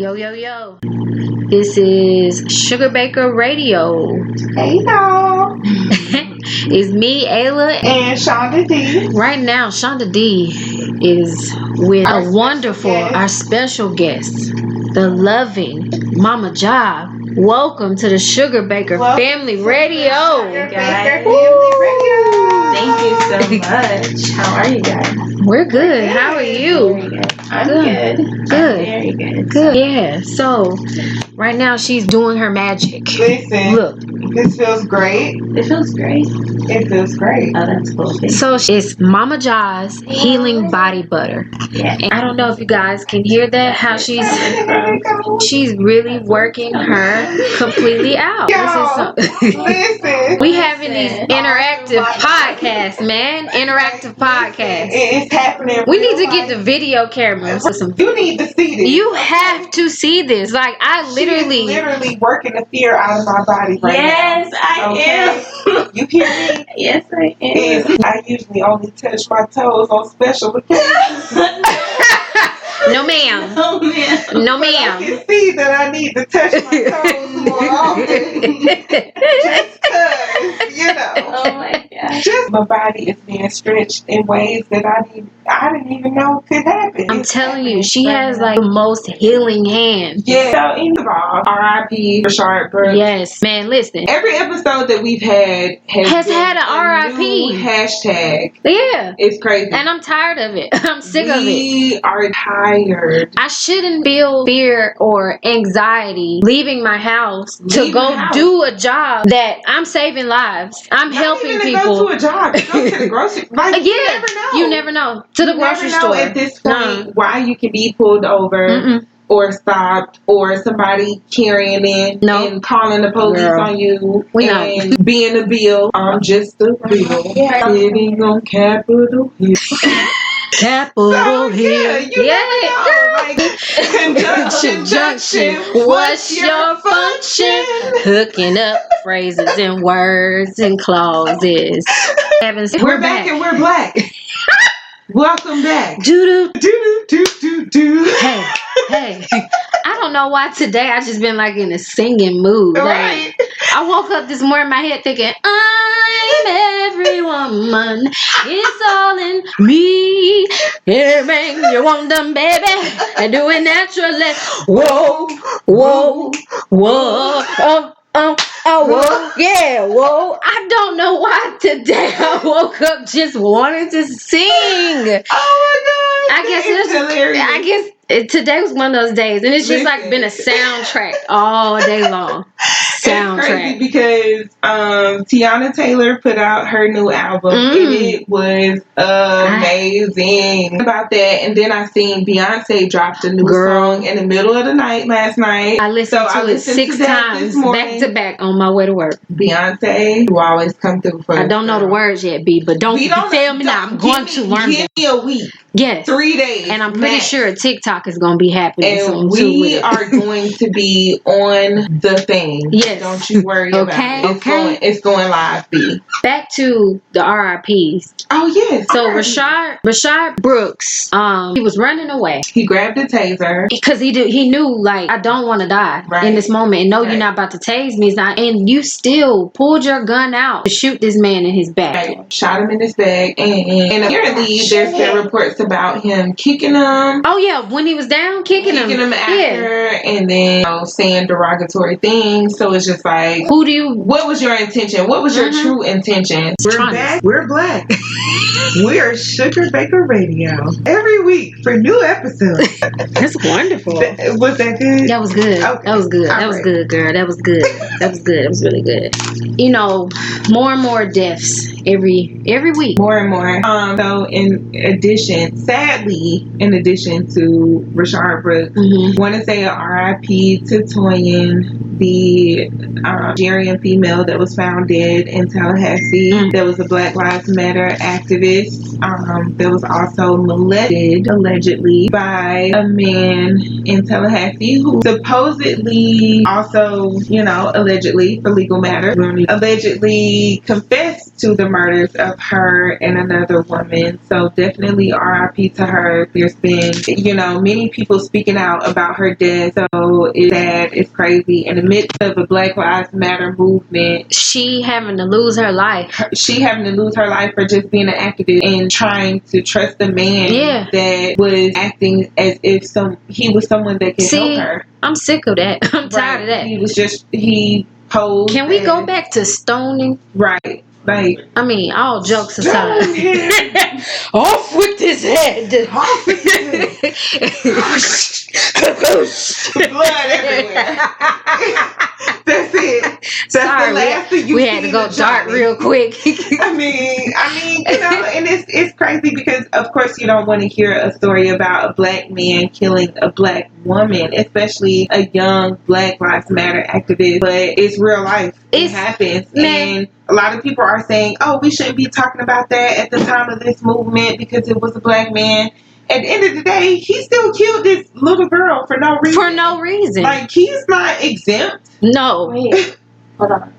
Yo, yo, yo. This is SugarBakeHerRadio. Hey, y'all. It's me, Ayla. And Shonda D. Right now, Shonda D is with our special guest, the loving MamaJah. Welcome to the SugarBaker Family Radio. SugarBaker Family Radio. Thank you so much. How are you guys? We're good. How are you? Very good. I'm good. Good. I'm very good. Good. Yeah. So, right now she's doing her magic. Listen. Look. This feels great. It feels great. It feels great. Oh, that's cool. So it's MamaJah's Healing Body Butter. Yeah. And I don't know if you guys can hear that, how she's really working her completely out. Y'all, listen. We having these interactive podcasts, man. Interactive podcasts. It's happening. We need to get the video cameras. You need to see this. You have to see this. Like, I literally working the fear out of my body right now. Yes, I am. You hear me? Yes, I am. I usually only touch my toes on special occasions. No, ma'am. Oh, man. No, But I ma'am. can see that I need to touch my toes more often. Just because, you know. Oh, my God. Just my body is being stretched in ways that I didn't even know could happen. I'm telling you, she has like the most healing hands. Yeah. So, in the ball, R.I.P. Rashard Brooks. Yes, man, listen. Every episode that we've had has had an R.I.P. hashtag. Yeah. It's crazy. And I'm tired of it. I'm sick of it. We are tired. I shouldn't feel fear or anxiety leaving my house to go do a job that I'm saving lives. I'm helping people. Go to a job. Go to the grocery. Like, Yeah, you never know. You never know. To the grocery never know store. At this point, why you can be pulled over. Mm-mm. Or stopped, or somebody carrying it and calling the police on you and being a bill. I'm just a bill sitting on Capitol Hill. Capitol Hill. You never know. Like, conjunction. What's your function? Hooking up phrases and words and clauses. We're back and we're black. Welcome back. Doo-doo. Do. Hey. I don't know why today I just been like in a singing mood. Right. Like, I woke up this morning in my head thinking, I'm every woman. It's all in me. Everything you want done, baby. And do it naturally. Whoa. Whoa. Yeah, whoa. I don't know why today I woke up just wanting to sing. Oh my God. I guess today was one of those days, and it's just like been a soundtrack all day long. Soundtrack. It's crazy because Tiana Taylor put out her new album, and it was amazing about that. And then I seen Beyonce dropped a new song in the middle of the night last night. I listened to it 6 times back to back on my way to work. Beyonce will always come through for I don't know the words yet, B, but don't tell me now. I'm going to learn them. Give me a week. Yes. 3 days. And I'm pretty sure TikTok is going to be happening soon. And we are going to be on the thing. Yes. Don't you worry about it. It's going live, B. Back to the RIPs. Oh, yes. So Rashard Brooks, he was running away. He grabbed a taser. Because he knew, like, I don't want to die in this moment. And no, you're not about to tase me. And you still pulled your gun out to shoot this man in his back. Right. Shot him in his back. And apparently there's been reports about him kicking him. Oh, yeah. When he was down, kicking him after. And then saying derogatory things. So it's just like, what was your intention? What was your true intention? We're back. We're black. We are SugarBakeHerRadio. Every week for new episodes. That's wonderful. Was that good? That was good. Okay. That was good. That was good, girl. That was good. That was good. It was really good. You know, more and more deaths every week. More and more. So sadly, in addition to Rashard Brooks, want to say a R.I.P. to Toussaint, the Nigerian female that was found dead in Tallahassee. There was a Black Lives Matter activist that was also molested allegedly by a man in Tallahassee who supposedly also, allegedly for legal matters, allegedly confessed to the murders of her and another woman. So definitely RIP to her. There's been, many people speaking out about her death. So it's sad, it's crazy. In the midst of a Black Lives Matter movement, she having to lose her life. She having to lose her life for just being an activist and trying to trust a man that was acting as if he was someone that could help her. I'm sick of that. I'm tired of that. He posed. Can we go back to stoning? Right. Like, I mean, all jokes aside. Off with his head. Off with his head. Blood everywhere. That's it. That's Sorry, the last thing you we had to go dark real quick. I mean, and it's crazy because, of course, you don't want to hear a story about a Black man killing a Black woman, especially a young Black Lives Matter activist. But it's real life. It happens. And a lot of people are saying, oh, we shouldn't be talking about that at the time of this movement because it was a Black man. At the end of the day, he still killed this little girl for no reason. For no reason. Like, he's not exempt. No. Wait, hold on.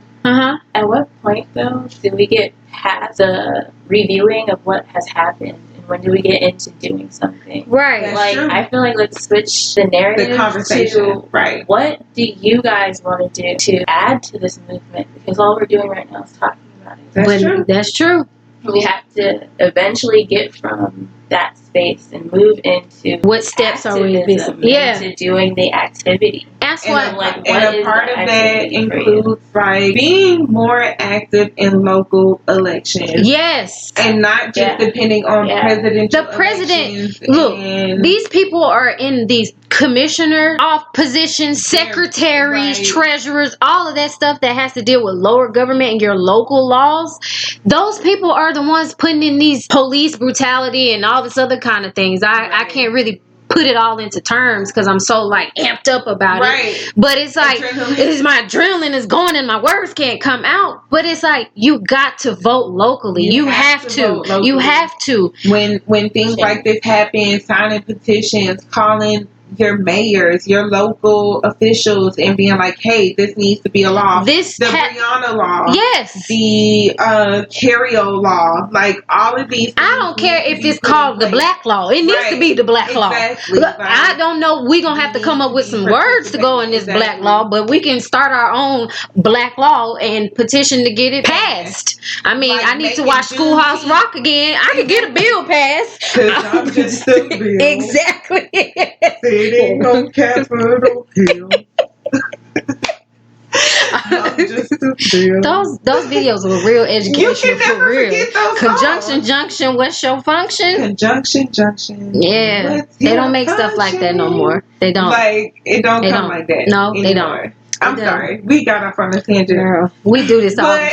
At what point, though, do we get past the reviewing of what has happened? And when do we get into doing something? Right. That's true. I feel like let's switch the narrative the conversation. To what do you guys want to do to add to this movement? Because all we're doing right now is talking about it. That's true. We have to eventually get from that space and move into what steps are we missing? Into doing the activity. That's and what. And a part of that includes like being more active in local elections. Yes, and not just depending on presidential. The president. Look, these people are in these commissioner off positions, secretaries, treasurers, all of that stuff that has to deal with lower government and your local laws. Those people are the ones putting in these police brutality and all this other kind of things. I can't really put it all into terms because I'm so like amped up about it. But it's like my adrenaline is going and my words can't come out. But it's like you got to vote locally. You have to. You have to. When things like this happen, signing petitions, calling your mayors, your local officials, and being like, hey, this needs to be a law. The Brianna law. Yes. The Carrio law. Like, all of these things. I don't care if it's called the black law. It needs to be the black law. Look, I don't know. We're going to have to come up with some words to go in this black law, but we can start our own black law and petition to get it passed. I mean, I need to watch Schoolhouse Rock again. I could get a bill passed. I'm just a bill. Exactly. Sitting on Capitol Hill. Those videos were real educational for real. Conjunction songs. junction, what's your function? Conjunction junction. Yeah, they don't make stuff like that no more. They don't. Like it don't come like that. No, anymore. they don't. I'm sorry. We got off on a tangent. Girl, we do this all the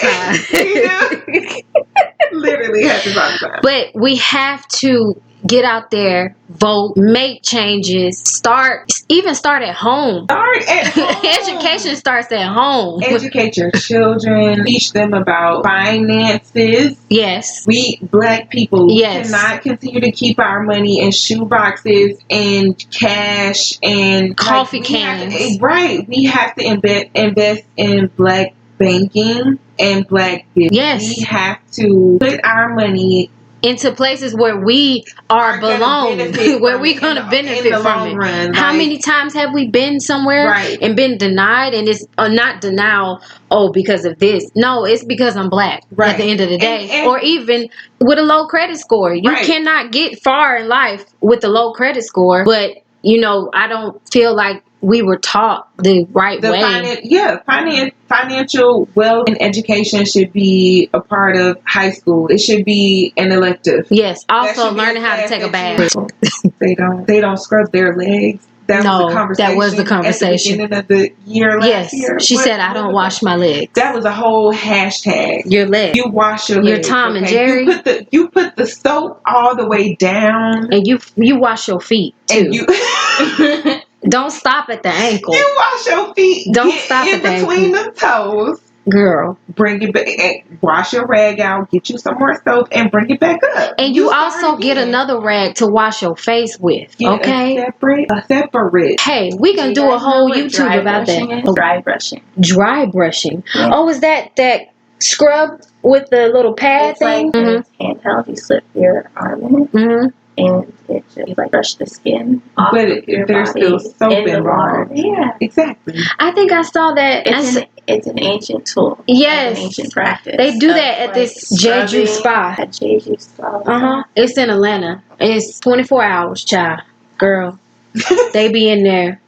time. Literally have to talk about. But we have to get out there, vote, make changes, start at home. Start at home. Education starts at home. Educate your children. Teach them about finances. Yes. We black people cannot continue to keep our money in shoe boxes and cash and coffee cans. We have to invest in black banking and black business. Yes. We have to put our money into places where we are belong, where we're going to benefit from it. Run, how many times have we been somewhere and been denied, and it's not denial, because of this. No, it's because I'm black at the end of the day. Or even with a low credit score. You cannot get far in life with a low credit score, but I don't feel like we were taught the right way. Financial wealth and education should be a part of high school. It should be an elective. Yes. Also learning how to take a bath. They don't scrub their legs. That was the conversation. At the beginning of the year last year. She said, I don't wash my legs. That was a whole hashtag. Your legs. You wash your legs. Your Tom and Jerry. You put the soap all the way down. And you wash your feet too. And don't stop at the ankle. You wash your feet. Don't stop at the ankle. In between the toes. Girl. Bring it back. Wash your rag out. Get you some more soap and bring it back up. And you also get another rag to wash your face with. Okay? A separate. Hey, we can do a whole YouTube about that. Dry brushing. Dry brushing. Yeah. Oh, is that scrub? with the little pad It's like thing. it's handheld. You slip your arm in it, and it just like brush the skin off of your there's body still soap in the water. involved. Yeah, Exactly. I think I saw that. It's an ancient tool. Yes, an ancient practice. They do of, that at like, this Jeju spa. At Jeju spa. It's in Atlanta. It's 24 hours, child. Girl, they be in there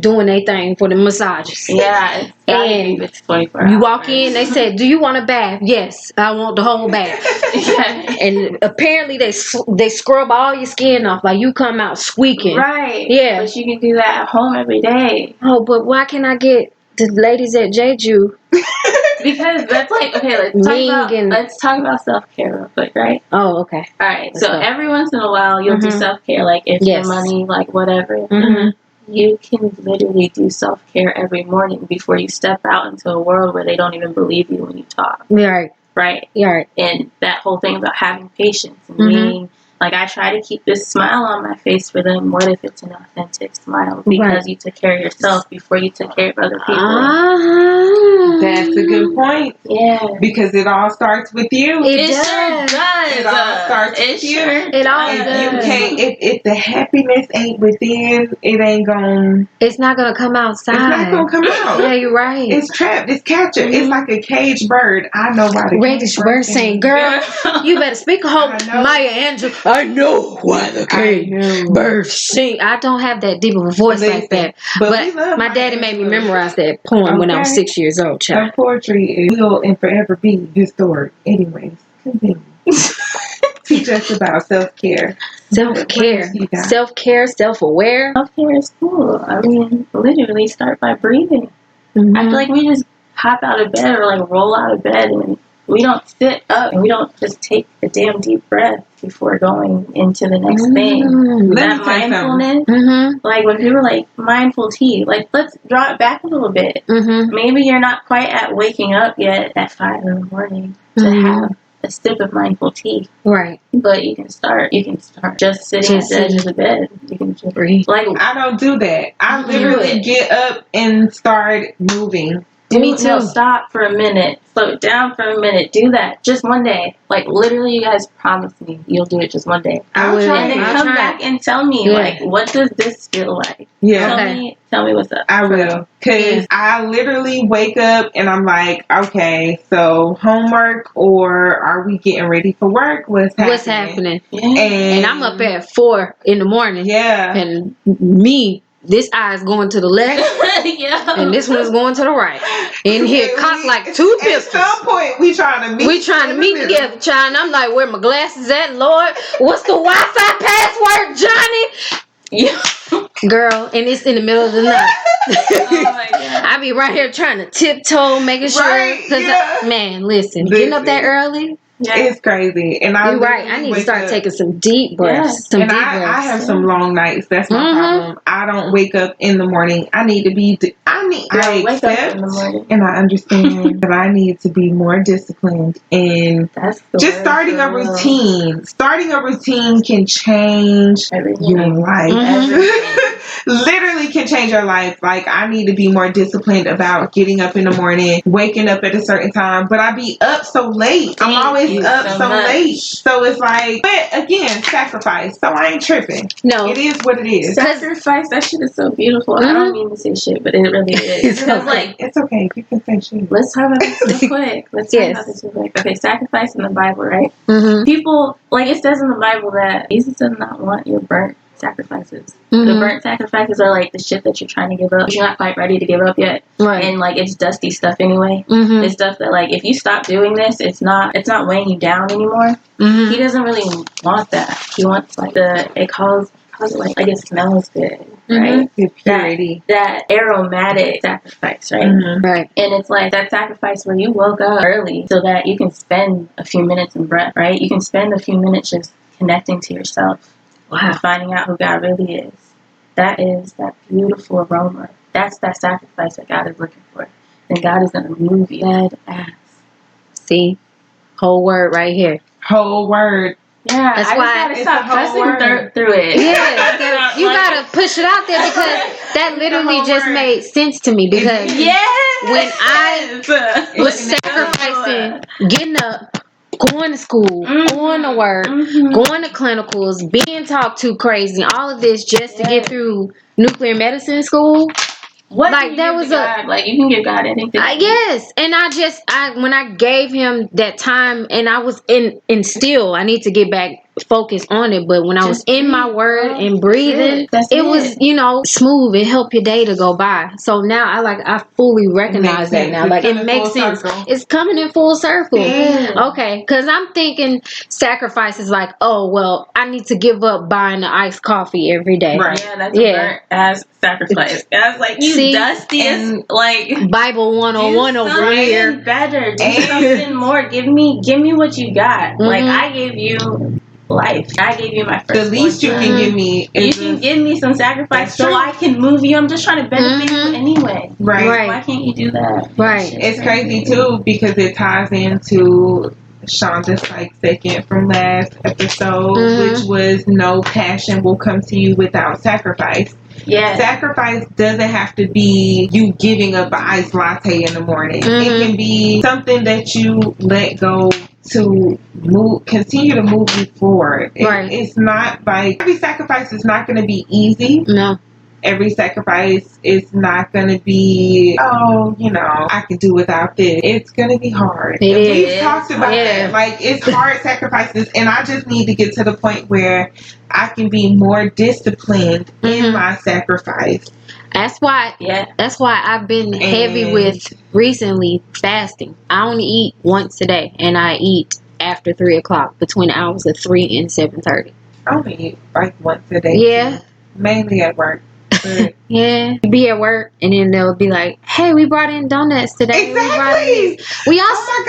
doing their thing for the massages. Yeah, it's 24 hours. You walk in, they said, "Do you want a bath?" Yes, I want the whole bath. And apparently they scrub all your skin off, like you come out squeaking. Right. Yeah. But you can do that at home every day. Oh, but why can't I get the ladies at Jeju? Because that's like, okay, let's talk about self-care real quick, right? Oh, okay. All right. So every once in a while, you'll do self-care, like if your money, like whatever. You can literally do self-care every morning before you step out into a world where they don't even believe you when you talk. Right. Right? Yeah. Right. And that whole thing about having patience and being, like, I try to keep this smile on my face for them. What if it's an authentic smile? Because you took care of yourself before you took care of other people. That's a good point. Yeah. Because it all starts with you. It sure does. It all starts with you. It all does. If the happiness ain't within, it ain't gonna... It's not gonna come outside. It's not gonna come out. Yeah, you're right. It's trapped. It's captured. It's like a caged bird. I know why the caged bird saying, "Girl, you better speak a whole Maya Angelou. I know why the caged bird sing." I don't have that deep of a voice like that. But my daddy made me memorize that poem when I was 6 years old, child. Our poetry will and forever be historic. Anyways, continue. Teach us about self-care. Self-care. Self-care, self-aware. Self-care is cool. I mean, literally start by breathing. I feel like we just hop out of bed or like roll out of bed and we don't sit up and we don't just take a damn deep breath before going into the next thing. That mindfulness, like when people like mindful tea, like let's draw it back a little bit. Maybe you're not quite at waking up yet at 5 in the morning to have a sip of mindful tea. Right. But you can start just sitting at the edge of the bed. You can just breathe. Like, I don't do that. I literally get up and start moving. Me too. No, stop for a minute. Slow it down for a minute. Do that. Just one day. Like, literally, you guys promise me you'll do it just one day. I'll try. And then come back and tell me, like, what does this feel like? Yeah. Tell me what's up. I will. Because I literally wake up and I'm like, okay, so homework or are we getting ready for work? What's happening? Yeah. And I'm up at 4 in the morning. Yeah. And this eye is going to the left, and this one is going to the right. In here, cocked like two pistols. At some point, we trying to meet together, child. And I'm like, where my glasses at, Lord? What's the Wi-Fi password, Johnny? Yeah. Girl, and it's in the middle of the night. Oh my God. I be right here trying to tiptoe, making sure. Man, listen, getting up that early. Yeah. It's crazy. And you're right. I need to start taking some deep breaths. Yeah. I have some long nights. That's my problem. I don't wake up in the morning. I need to be. I accept and I understand that I need to be more disciplined and just starting a routine. Starting a routine can change your life. Literally can change your life. Like, I need to be more disciplined about getting up in the morning, waking up at a certain time. But I be up so late. I'm always up so late. So it's like, but again, sacrifice. So I ain't tripping. No. It is what it is. Sacrifice, that shit is so beautiful. I don't mean to say shit, but it really is. It's okay. You can say shit. Let's talk about this real quick. Okay, sacrifice in the Bible, right? People, like it says in the Bible that Jesus does not want your burnt sacrifices. The burnt sacrifices are like the shit that you're trying to give up, but you're not quite ready to give up yet. Right. And like it's dusty stuff anyway. It's stuff that like if you stop doing this, it's not weighing you down anymore. He doesn't really want that. He wants like it calls it like it smells good, right? The purity. That aromatic sacrifice, right? Right. And it's like that sacrifice where you woke up early so that you can spend a few minutes in breath, right? You can spend a few minutes just connecting to yourself. And finding out who God really is. That is that beautiful aroma. That's that sacrifice that God is looking for. And God is going to move you. Dead ass. See? Whole word right here. Whole word. Yeah, That's I why just gotta stop pressing through it. Yeah, you gotta push it out there because that literally just made sense to me. Because when I was sacrificing, getting up, going to school, going to work, going to clinicals, being talked to crazy, all of this just to get through nuclear medicine school. What like that was God? Like you can give God anything. Yes, and when I gave him that time, and I was in still, I need to get back focused on it. But when I was in my word and breathing, it was smooth. It helped your day to go by. So now I fully recognize that now. Like it makes sense. It's coming in full circle. Okay, because I'm thinking sacrifice is like, oh well, I need to give up buying the iced coffee every day. Right. Yeah, that's a burnt ass sacrifice. I was like, you dustiest, like Bible 101 over here. Better, do something more. Give me what you got. Like I gave you life. I gave you my first. The least you can give me is you can give me some sacrifice so I can move you. I'm just trying to benefit you anyway. Right. Why can't you do that? Right. It's crazy too because it ties into Shonda's second from last episode, which was no passion will come to you without sacrifice. Yeah. Sacrifice doesn't have to be you giving up an iced latte in the morning. It can be something that you let go to continue to move you forward. It's not like every sacrifice is not going to be easy. No. Every sacrifice is not going to be, I can do without this. It's going to be hard. We've talked about that. Like, it's hard sacrifices, and I just need to get to the point where I can be more disciplined in my sacrifice. That's why I've been heavy with recently fasting. I only eat once a day, and I eat after 3:00 between the hours of 3 and 7:30. I only eat once a day. Yeah. Too. Mainly at work. Yeah, be at work and then they'll be like, "Hey, we brought in donuts today. Exactly. We all stop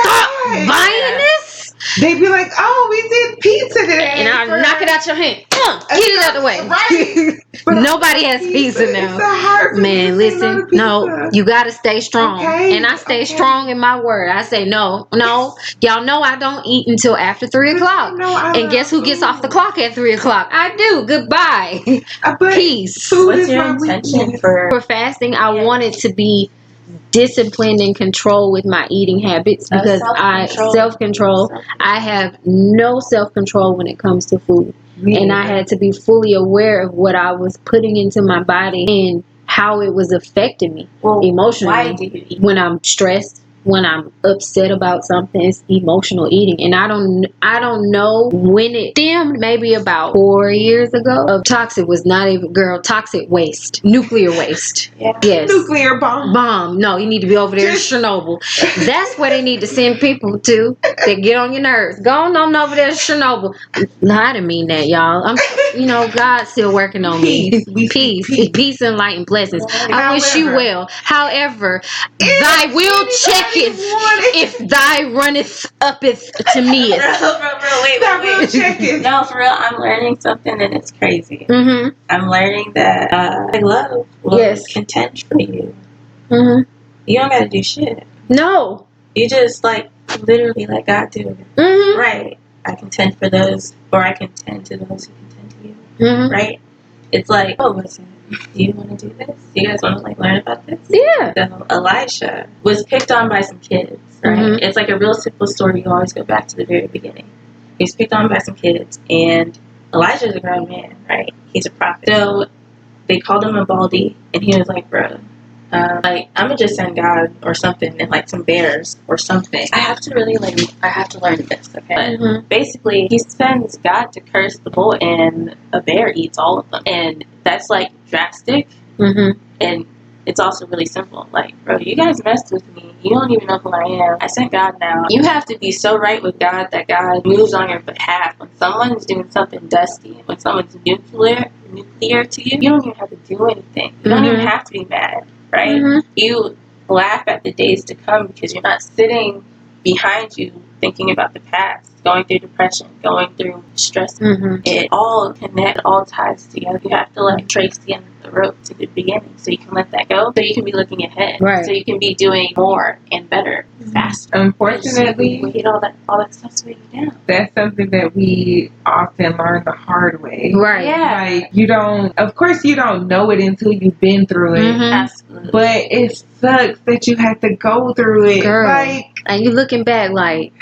buying this." They'd be like, "Oh, we did pizza today," and I'll knock it out your hand. Get it out the way. Right. Nobody has pizza now. Man, listen. No, you gotta stay strong. Okay. And I stay strong in my word. I say no. Y'all know I don't eat until after 3:00. And guess who gets off the clock at 3:00? I do. Goodbye. Peace. What's your intention for fasting? I wanted to be disciplined and control with my eating habits because self-control. I have no self-control when it comes to food. And I had to be fully aware of what I was putting into my body and how it was affecting me emotionally. Why do you eat? When I'm stressed, when I'm upset about something, it's emotional eating. And I don't know when it stemmed, maybe about 4 years ago. Of toxic was not even toxic waste, nuclear waste. Yeah. Yes, nuclear bomb. No, you need to be over there in Chernobyl. That's where they need to send people to that get on your nerves. Go on over there to Chernobyl. No, I didn't mean that, y'all. God's still working on me. Peace and light and blessings. I wish you well. However, thy will check if thy runneth uppeth to me. Wait. No, for real, I'm learning something and it's crazy. I'm learning that love will contend for you. You don't gotta do shit. No. You just literally let God do it. Right. I contend for those, or I contend to those who contend to you. Right? It's like, oh, listen, do you want to do this? Do you guys want to learn about this? Yeah. So Elisha was picked on by some kids, right? It's like a real simple story. You always go back to the very beginning. He was picked on by some kids, and Elijah's a grown man, right? He's a prophet. So they called him a baldy, and he was like, bro, I'm gonna just send God or something and some bears or something. I have to really I have to learn this, okay? But basically, he sends God to curse the bull and a bear eats all of them. And that's drastic. And it's also really simple. Bro, you guys messed with me. You don't even know who I am. I sent God now. You have to be so right with God that God moves on your behalf. When someone's doing something dusty, when someone's nuclear to you, you don't even have to do anything. You don't even have to be mad. Right? You laugh at the days to come because you're not sitting behind you thinking about the past, going through depression, going through stress. It all ties together. You have to trace the end the rope to the beginning, so you can let that go, so you can be looking ahead, right? So you can be doing more and better, faster. Unfortunately, we hit all that stuff's weighing you down. That's something that we often learn the hard way, right? Yeah, like of course you don't know it until you've been through it. Absolutely. But it sucks that you have to go through it, girl. Like, and you looking back like,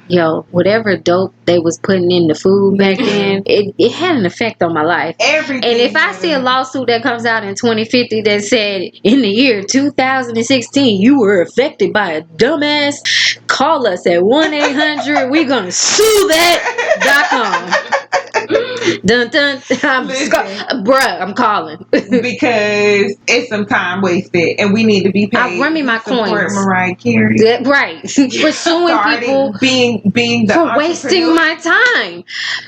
yo, whatever dope they was putting in the food back then, it had an effect on my life. Everything. And if I see a lawsuit that comes out in 2050 that said, in the year 2016, you were affected by a dumbass, call us at 1-800, we're going to sue that.com. Dun dun. I'm calling because it's some time wasted, and we need to be paid. Run me my coins. Mariah Carey. Right. For suing people, being the for wasting my time.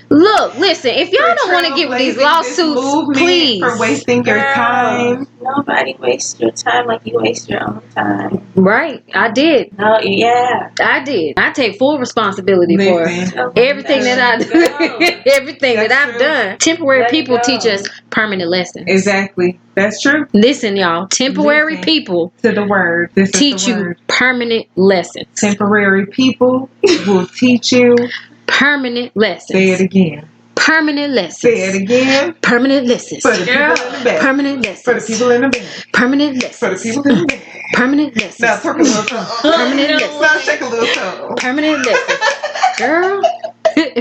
Look, listen. If y'all don't want to get with these lawsuits, please. For wasting your time. Nobody wastes your time like you waste your own time. Right. I did. No, yeah. I did. I take full responsibility for everything that I do. Everything that I've done. Temporary people teach us permanent lessons. Exactly. That's true. Listen, y'all. Temporary people to the word. Teach you permanent lessons. Temporary people will teach you permanent lessons. Say it again. Permanent lessons. Say it again. Permanent lessons. For the people in the back. Permanent lessons. For the people in the back. Permanent lessons. For the people in the back. Permanent lessons. Now talk a little tongue. Permanent lessons. Now take a little tongue. Permanent lessons. Girl.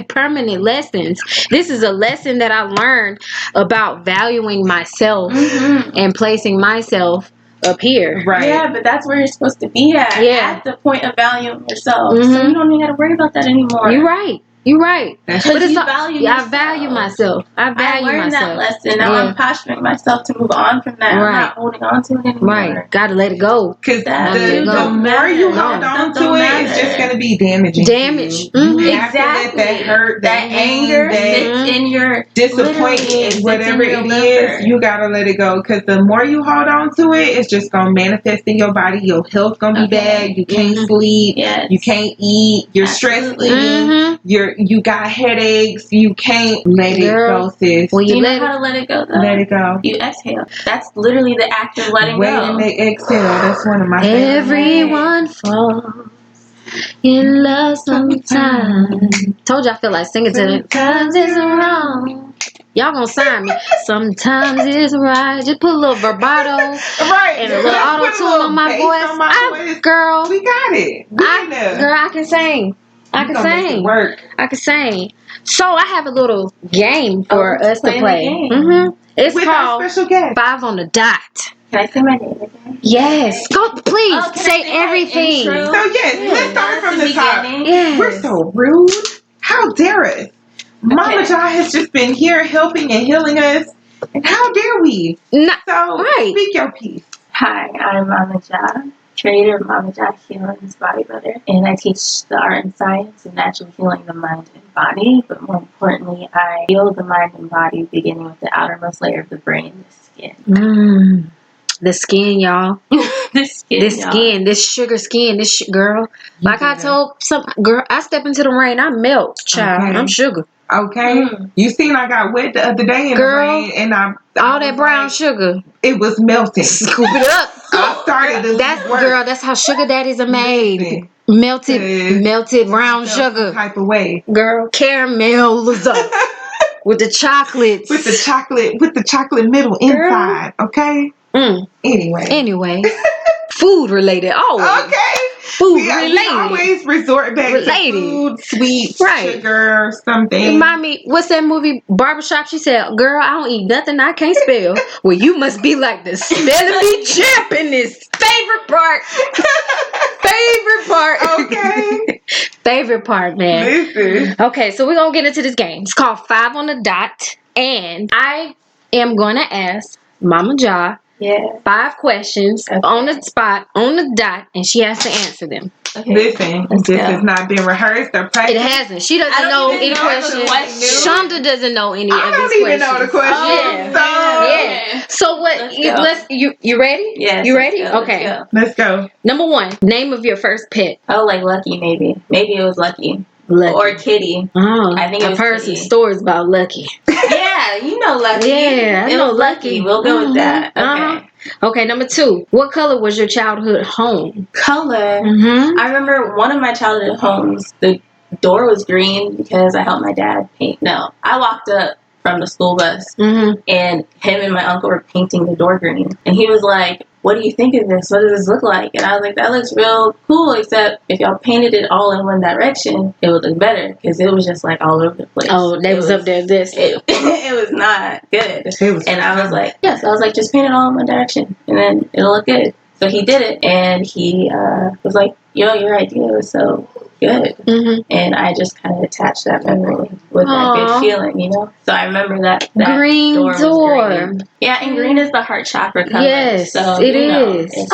Permanent lessons. This is a lesson that I learned about valuing myself and placing myself up here. Right. Yeah, but that's where you're supposed to be at. Yeah. At the point of valuing yourself. So you don't even have to worry about that anymore. You're right. You're right. But it's you value yourself. I value myself. I learned that lesson. Now I'm posturing myself to move on from that. Right. I'm not holding on to it anymore. Right. Gotta let it go. Because the more you hold on to it, it's just going to be damaging. Damage. You have to let that hurt, that anger, that in your disappointment, whatever it is, you got to let it go. Because the more you hold on to it, it's just going to manifest in your body. Your health going to be bad. You can't sleep. Yes. You can't eat. You're stressed eating. You got headaches. You can't let it go, sis. Well, you know how to let it go, though? Let it go. You exhale. That's literally the act of letting go. Wait and exhale. That's one of my favorite. Everyone falls in love sometimes. Told you I feel like singing to them. Sometimes it's wrong. Y'all gonna sign me. Sometimes it's right. Just put a little vibrato and a little auto-tune on my voice. Girl, we got it. Girl, I can sing. I can sing. I can sing. So I have a little game for us to play. It's called 5 on the Dot. Can I say my name again? Yes. Go, please say everything. So let's start from the top. Yes. We're so rude. How dare us? MamaJah has just been here helping and healing us. And how dare we? Speak your piece. Hi, I'm MamaJah, creator of MamaJah Healing's Body Butter, and I teach the art and science of naturally healing the mind and body, but more importantly, I heal the mind and body beginning with the outermost layer of the brain, the skin. The skin, y'all. This sugar skin, girl. Like I told some girl, I step into the rain, I melt, child. Okay. I'm sugar. Okay. You seen I got wet the other day in the rain, and all that brown sugar. It was melting. Scoop it up. I started to that's how sugar daddies are made. Melted brown sugar. Type of way. Girl, caramel was up. With the chocolates. With the chocolate middle inside. Okay? Anyway. Food related. Always. Okay. Food related. We always resort back to food, sweets, sugar, something. Remind me, what's that movie, Barbershop? She said, girl, I don't eat nothing I can't spell. Well, you must be like the spelling bee champ in this. Favorite part. Okay. Favorite part, man. Listen. Okay, so we're going to get into this game. It's called 5 on the Dot. And I am going to ask MamaJah 5 questions on the spot, on the dot, and she has to answer them. Okay. Listen, this has not been rehearsed or practiced. It hasn't. She doesn't know any questions. Shonda doesn't know any of these questions. I don't even know the questions. So what? You ready? Yeah. You ready? Okay. Let's go. Number 1, name of your first pet. Oh, like Lucky, maybe. Maybe it was Lucky. Lucky. or Kitty. Oh, I think it was I've heard Kitty. some stories about Lucky. Yeah, you know Lucky. Yeah, I know Lucky. We'll go with that. Okay. Okay, number 2. What color was your childhood home? Color. Mm-hmm. I remember one of my childhood homes, the door was green because I helped my dad paint. No, I walked up from the school bus and him and my uncle were painting the door green. And he was like, what do you think of this? What does this look like? And I was like, that looks real cool, except if y'all painted it all in one direction, it would look better because it was just like all over the place. Oh, they was up there this. It was not good. And I was like, yes. I was like, just paint it all in one direction and then it'll look good. So he did it and he was like, yo, your idea was so good. And I just kind of attached that memory with that good feeling, you know? So I remember that green door. Green. Yeah, and green is the heart chakra color. Yes, so, it is. It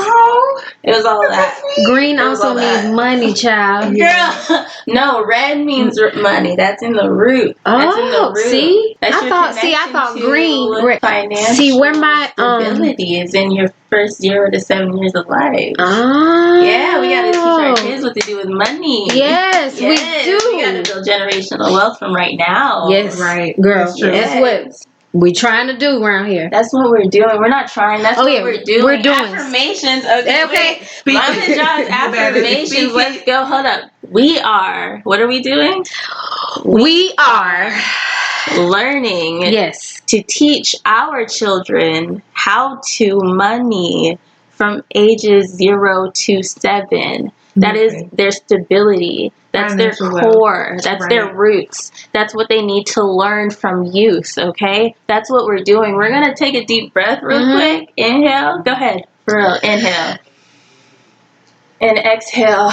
was all that. Green also means money, child. Girl, no, red means money. That's in the root. That's in the root. See? That's I thought green. Financial see, where my stability is in your first 0 to 7 years of life. Oh. Yeah, we gotta teach our kids what to do with money. Yes, we do. We gotta build generational wealth from right now. Yes, right, girl. That's what we trying to do around here. That's what we're doing. We're not trying. That's what we're doing. We're doing affirmations. Okay. MamaJah's affirmations. Let's go. Hold up. We are. What are we doing? We are learning. Yes. To teach our children how to money from ages 0 to 7. That is their stability. That's their core. That's their roots. That's what they need to learn from youth, okay? That's what we're doing. We're going to take a deep breath real quick. Inhale. Go ahead. For real. Inhale. And exhale.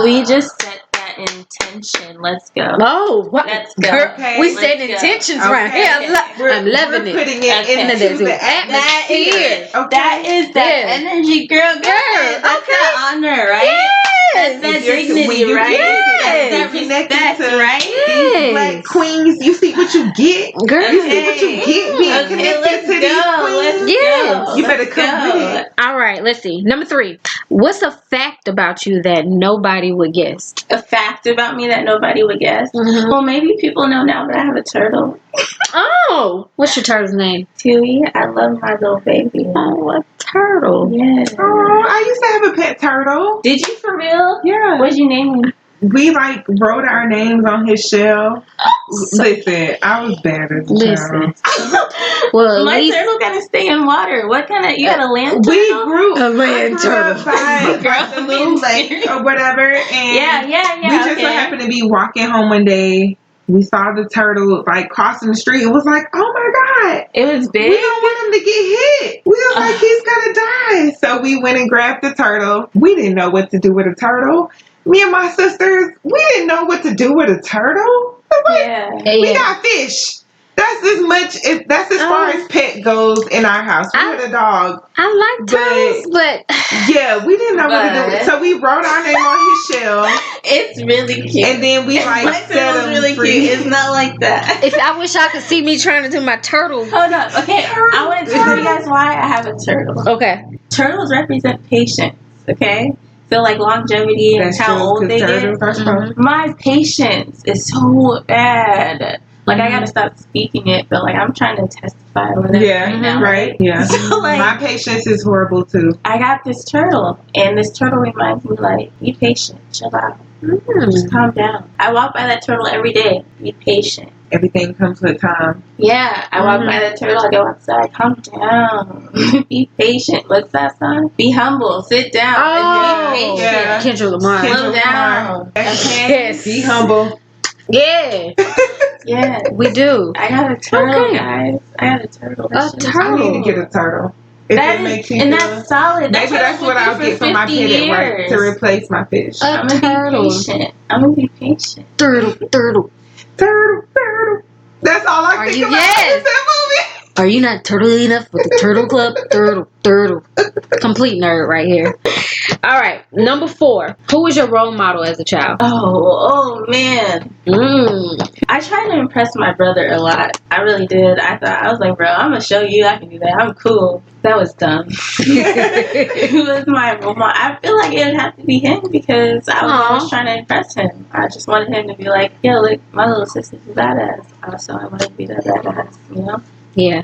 We just set that intention. Let's go. Oh, what? Let's go. Okay. We set intentions right here. I'm loving it. We're putting it into the atmosphere. That is that energy, girl. That's that honor, right? Yes. That's that dignity, right? That's that respect, right? These black queens, you see what you get? Girl, you see what you get being connected to these queens? Yes. You better come with it. All right, let's see. Number 3. What's a fact about you that nobody would guess? A fact about me that nobody would guess? Well, maybe people know now that I have a turtle. Oh, what's your turtle's name? Tui. I love my little baby. Oh, a turtle. Yeah. Oh, I used to have a pet turtle. Did you for real? Yeah. What'd you name him? We wrote our names on his shell. Listen, I was bad as a child. Well, my turtle gotta stay in water. What kind of? You got a land turtle? We grew a land turtle by the little lake or whatever, and yeah. We just so happened to be walking home one day. We saw the turtle crossing the street. It was like, oh my God. It was big. We don't want him to get hit. We were like, he's gonna die. So we went and grabbed the turtle. We didn't know what to do with a turtle. Me and my sisters, we didn't know what to do with a turtle. We got fish. That's as far as pet goes in our house. We had a dog. I like turtles, but yeah, we didn't know what to do. So we wrote our name on his shell. It's really cute. And then we set him really free. Cute. It's not like that. If I wish I could see me trying to do my turtle. Hold up. Okay, I want to tell you guys why I have a turtle. Okay. Turtles represent patience. Okay. So longevity and how old they get. My patience is so bad. I gotta stop speaking it, but I'm trying to testify with it right now. Right? Yeah. So my patience is horrible too. I got this turtle, and this turtle reminds me be patient, chill out, just calm down. I walk by that turtle every day. Be patient. Everything comes with time. Yeah, I walk by that turtle. I go outside. Calm down. Be patient. What's that song? Be humble. Sit down. Oh, be patient. Yeah. Kendrick Lamar. Slow down. Okay. Yes. Be humble. Yeah. Yeah, we do. I got a turtle, guys. I got a turtle. A turtle. I need to get a turtle. That's solid. Maybe that's what I'll get for my pet at work to replace my fish. I'm gonna be patient. I'm gonna be patient. Turtle. That's all I think about in that movie. Are you not turtly enough with the Turtle Club? Turtle. Complete nerd right here. All right, number 4. Who was your role model as a child? Oh man. I tried to impress my brother a lot. I really did. I was like, bro, I'm gonna show you I can do that. I'm cool. That was dumb. Who was my role model? I feel like it would have to be him because I was always trying to impress him. I just wanted him to be like, yo, look, my little sister's a badass. So I wanted to be that badass, you know? Yeah.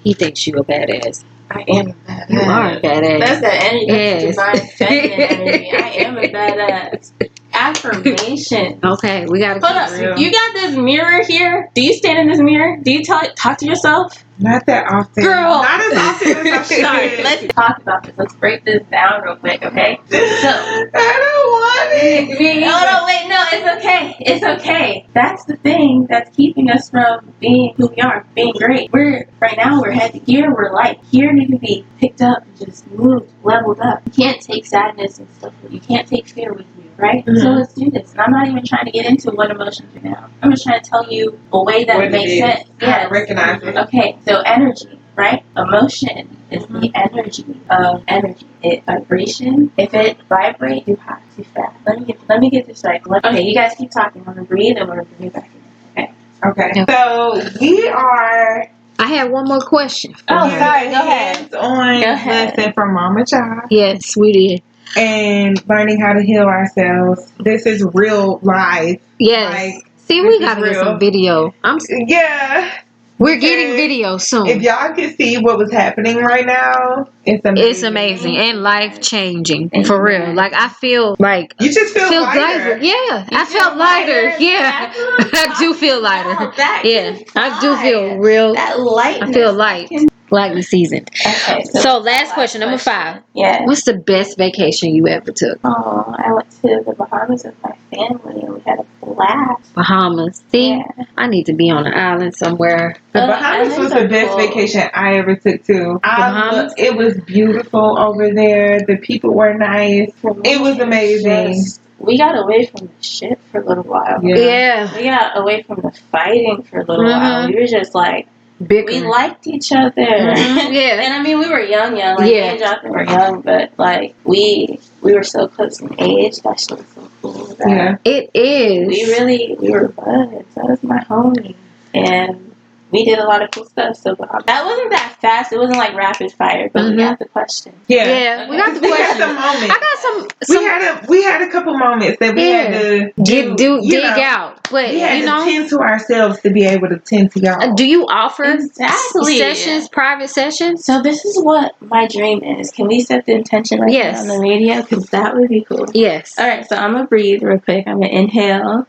He thinks you a badass. I am a badass. You are a badass. That's that energy. That's Yes. divine feminine energy. I am a badass. Affirmation. Okay, we gotta Hold up. real. You got this mirror here. Do you stand in this mirror? Do you talk to yourself? Not that often. Girl. Not as often as I should. Sorry. Let's talk about this. Let's break this down real quick, okay? So, I don't want it. oh no, wait, no, it's okay. It's okay. That's the thing that's keeping us from being who we are, being great. Right now we're head to gear, we're light. Gear need to be picked up and just moved, leveled up. You can't take sadness and stuff with you. You can't take fear with you, right? Mm-hmm. So let's do this. And I'm not even trying to get into what emotions are now. I'm just trying to tell you a way that What makes it is. sense. I recognize it. Okay, so energy, right? Emotion is the energy of energy. It vibration. If it vibrates too high, too fast. Let me get this right. Okay, you guys keep talking. I'm gonna breathe and we're gonna bring it back in. Okay. Okay. So we are. I had one more question. Oh, sorry. Go ahead. Hands-on Go ahead. lesson from MamaJah Yes, we did. and learning how to heal ourselves. This is real life. Yes. Like, See, this we is gotta get real. some video. Yeah. We're getting Because video soon. If y'all can see what was happening right now, it's amazing. It's amazing and life changing Thank for you. real. Like I feel like You just feel lighter. Yeah, I feel felt lighter. lighter? Yeah, That's what I do feel lighter. about. That Yeah, is I do feel fine. real. That lightness. I feel light, lightly seasoned. Okay. So last question, number 5. Yeah. What's the best vacation you ever took? Oh, I went to the Bahamas with my family and we had a blast. Bahamas. See, Yeah. I need to be on an island somewhere. The Bahamas was the best vacation I ever took too. Bahamas? It was beautiful over there. The people were nice. It was amazing. We got away from the shit for a little while. Yeah. We got away from the fighting for a little while. We were just like, Bickering. we liked each other. Yeah. And I mean, we were young. Like, me and Jonathan were young, but like, we were so close in age. That shit was so cool. That It is. we were buds. That was my homie. And we did a lot of cool stuff. So that wasn't that fast. It wasn't like rapid fire, but we got the question. Yeah, we got the We had question. some moments. I got some. We had a couple moments that we had to dig out. But we had you to know, tend to ourselves to be able to tend to y'all. do you offer Exactly. sessions, private sessions? So this is what my dream is. Can we set the intention right now on the radio? Because that would be cool. Yes. All right, so I'm going to breathe real quick. I'm going to inhale.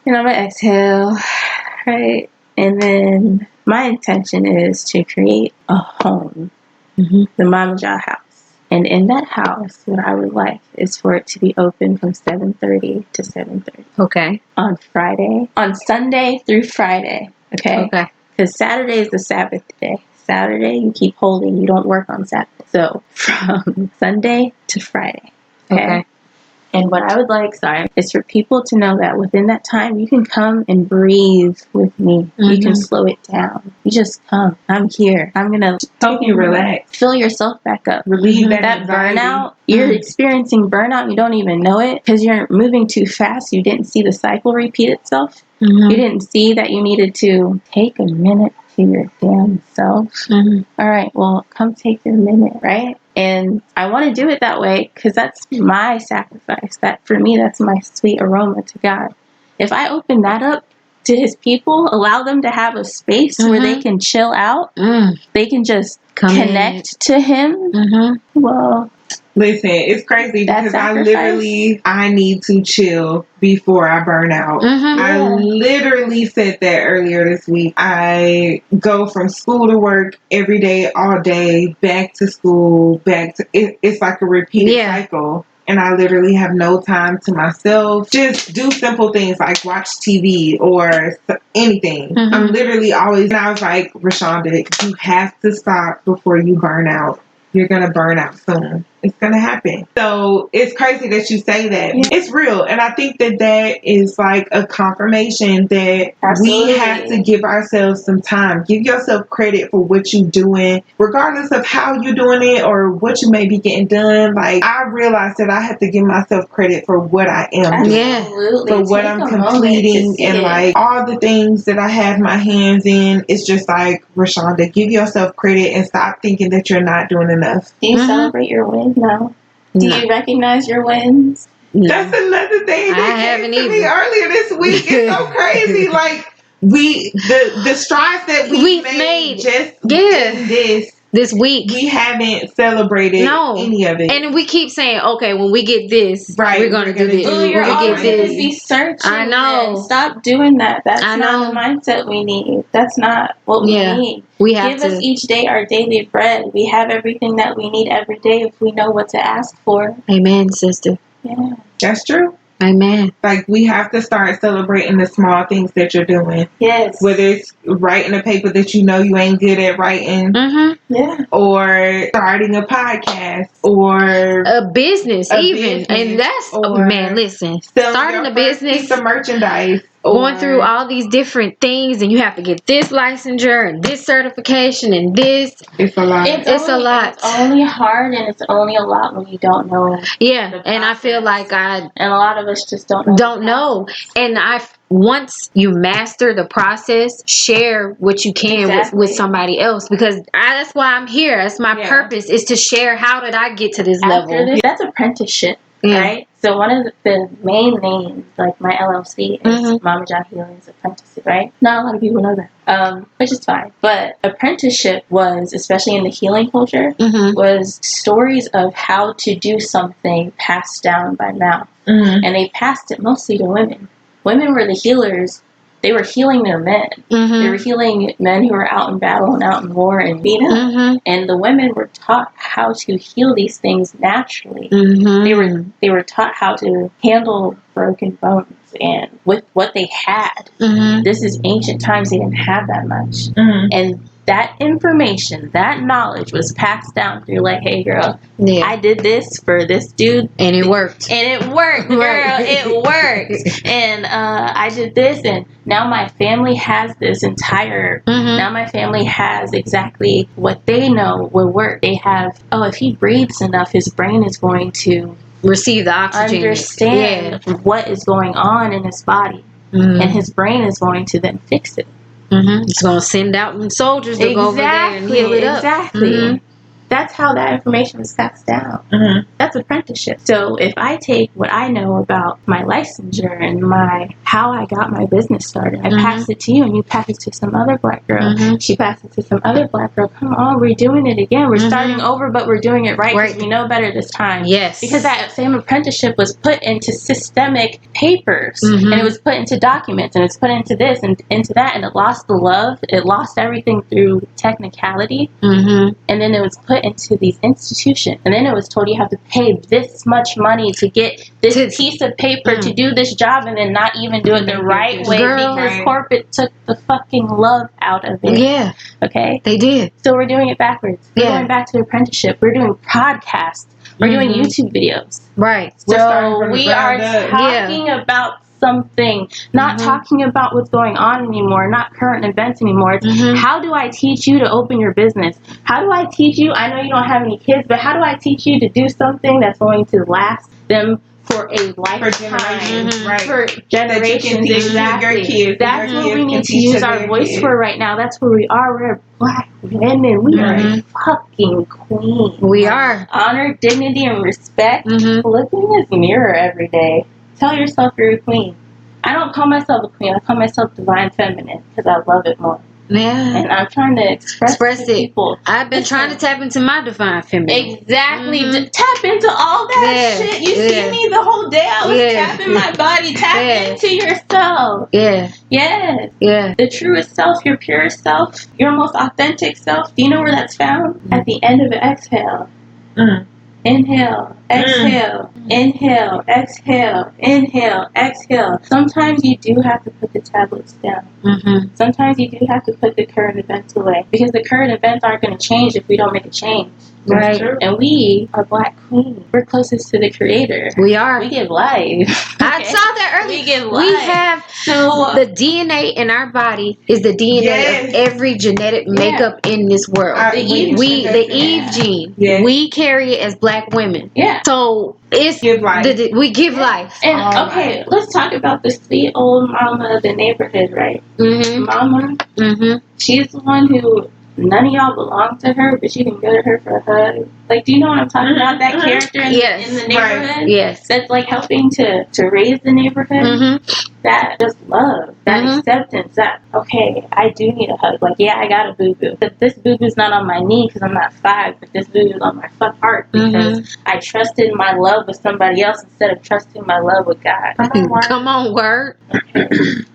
And I'm going to exhale. Right. And then my intention is to create a home. The MamaJah house. And in that house, what I would like is for it to be open from 7:30 to 7:30. Okay. On Sunday through Friday. Okay? Okay. Because Saturday is the Sabbath day. Saturday, you keep holding. You don't work on Saturday. So, from Sunday to Friday. Okay? And what I would like, is for people to know that within that time, you can come and breathe with me. You can slow it down. You just come. I'm here. I'm going to Help you relax. Fill yourself back up. Relieve that anxiety. burnout. You're experiencing burnout. You don't even know it because you're moving too fast. You didn't see the cycle repeat itself. You didn't see that you needed to take a minute to your damn self. All right, well, come take your minute, right? And I want to do it that way because that's my sacrifice. That for me, that's my sweet aroma to God. If I open that up to His people, allow them to have a space where they can chill out, they can just connect to Him. Well, listen, it's crazy because sacrifice. I need to chill before I burn out. I literally said that earlier this week. I go from school to work every day, all day, back to school, it's like a repeated cycle. And I literally have no time to myself. Just do simple things like watch TV or anything. I'm literally always, and I was like, Rashonda, you have to stop before you burn out. You're going to burn out soon. It's going to happen. So it's crazy that you say that. Yeah. It's real. And I think that is like a confirmation that Absolutely. we have to give ourselves some time. Give yourself credit for what you're doing, regardless of how you're doing it or what you may be getting done. Like, I realize that I have to give myself credit for what I am doing. Absolutely. For what Take I'm a moment to completing see and it. like all the things that I have my hands in. It's just like, Rashonda, give yourself credit and stop thinking that you're not doing enough. Do you celebrate your wins now? Do you recognize your wins? No. That's another thing that came to me earlier this week. It's so crazy. Like, the strides that we've made just in this week, we haven't celebrated any of it. And we keep saying, okay, when we get this, we're going to do this. Oh, you're always going to be searching. I know. Then. Stop doing that. That's not the mindset we need. That's not what we need. We have Give us each day our daily bread. We have everything that we need every day if we know what to ask for. Amen, sister. Yeah. That's true. Amen. Like, we have to start celebrating the small things that you're doing. Yes. Whether it's writing a paper that you know you ain't good at writing. Mm-hmm. Yeah. Or starting a podcast. Or a business even. And that's, man, listen. Starting a business. Piece of merchandise. Going through all these different things, and you have to get this licensure and this certification and this. It's a lot. It's a lot. It's only hard, and it's only a lot when you don't know. Yeah, and I feel like and a lot of us just don't know. And once you master the process, share what you can with somebody else, because that's why I'm here. That's my purpose, is to share how did I get to this level. That's apprenticeship. Right? So one of the main names, like my LLC, is MamaJah Healing's Apprenticeship, right? Not a lot of people know that, which is fine. But apprenticeship was, especially in the healing culture, was stories of how to do something passed down by mouth. And they passed it mostly to women. Women were the healers. They were healing their men. They were healing men who were out in battle and out in war and beat up. And the women were taught how to heal these things naturally. They were taught how to handle broken bones and with what they had. This is ancient times. They didn't have that much. And that information, that knowledge was passed down through like, hey girl, I did this for this dude. And it worked. And it worked, girl. It worked. And I did this, and now my family has this entire, now my family has exactly what they know will work. They have, if he breathes enough, his brain is going to receive the oxygen. Understand what is going on in his body. And his brain is going to then fix it. It's going to send out soldiers to go over there and heal it up. Exactly. That's how that information is passed down. That's apprenticeship. So if I take what I know about my licensure and how I got my business started, I pass it to you, and you pass it to some other black girl. She passes it to some other black girl. Come on, we're doing it again. We're starting over, but we're doing it right because we know better this time. Yes. Because that same apprenticeship was put into systemic papers, and it was put into documents, and it's put into this and into that, and it lost the love. It lost everything through technicality, and then it was put into these institutions, and then it was told you have to pay this much money to get this piece of paper to do this job, and then not even do it the right way because corporate took the fucking love out of it. Yeah. Okay? They did. So we're doing it backwards. We're going back to apprenticeship. We're doing podcasts. We're doing YouTube videos. Right. So we are talking about something, not talking about what's going on anymore, not current events anymore. It's how do I teach you to open your business? How do I teach you? I know you don't have any kids, but how do I teach you to do something that's going to last them for a lifetime? For generations, exactly. Kids, that's what we need to use our voice for right now. That's where we are. We're black women. We are fucking queens. We are. Honor, dignity, and respect. Look in this mirror every day. Tell yourself you're a queen. I don't call myself a queen. I call myself divine feminine because I love it more. Yeah. And I'm trying to express it to people. I've been trying to tap into my divine feminine. Exactly. Tap into all that shit. You see me the whole day. I was tapping my body. Tap into yourself. Yeah. Yes. Yeah. The truest self, your purest self, your most authentic self. Do you know where that's found? At the end of an exhale. Inhale. exhale, inhale, exhale, inhale, exhale. Sometimes you do have to put the tablets down. Sometimes you do have to put the current events away, because the current events aren't going to change if we don't make a change. Right. And we are Black queens. We're closest to the Creator. We are. We give life. I saw that earlier. We give life. We have the DNA in our body is the DNA of every genetic makeup in this world. The Eve gene. Yes. We carry it as Black women. Yeah. So it's we give life. And okay, let's talk about the sweet old mama of the neighborhood, right? Mama. She's the one who none of y'all belong to her, but you can go to her for a hug. Like, do you know what I'm talking about? That character in the neighborhood? Yes. That's like helping to raise the neighborhood. That just love, that acceptance, that, okay, I do need a hug. Like, yeah, I got a boo-boo. But this boo-boo's not on my knee because I'm not 5, but this boo-boo's on my heart because I trusted my love with somebody else instead of trusting my love with God. Come on, word.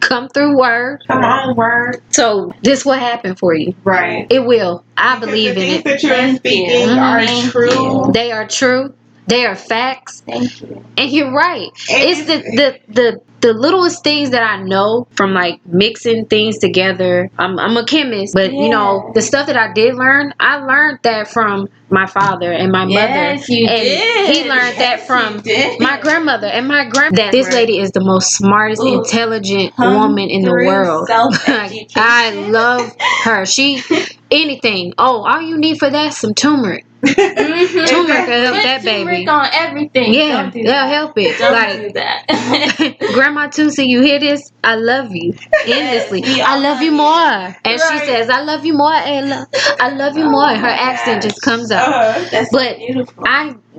Come through, word. Come on, word. So this will happen for you. Right. It will. I believe in it. The things that you're speaking are true. They are true. They are facts. Thank you. And you're right. It's the littlest things that I know from like mixing things together. I'm a chemist, but you know, the stuff that I did learn, I learned that from my father and my mother. Yes, you did. He learned that from my grandmother and my grandmother. This lady is the most smartest, intelligent woman in the world. I love her. She anything. Oh, all you need for that some turmeric. Turmeric will help that baby. Turmeric on everything. Yeah, they'll help it. Don't do that. Grandma Toussaint, you hear this? I love you endlessly. I love you more. And she says, I love you more, Ayla. I love you more. Her accent just comes out. That's but beautiful.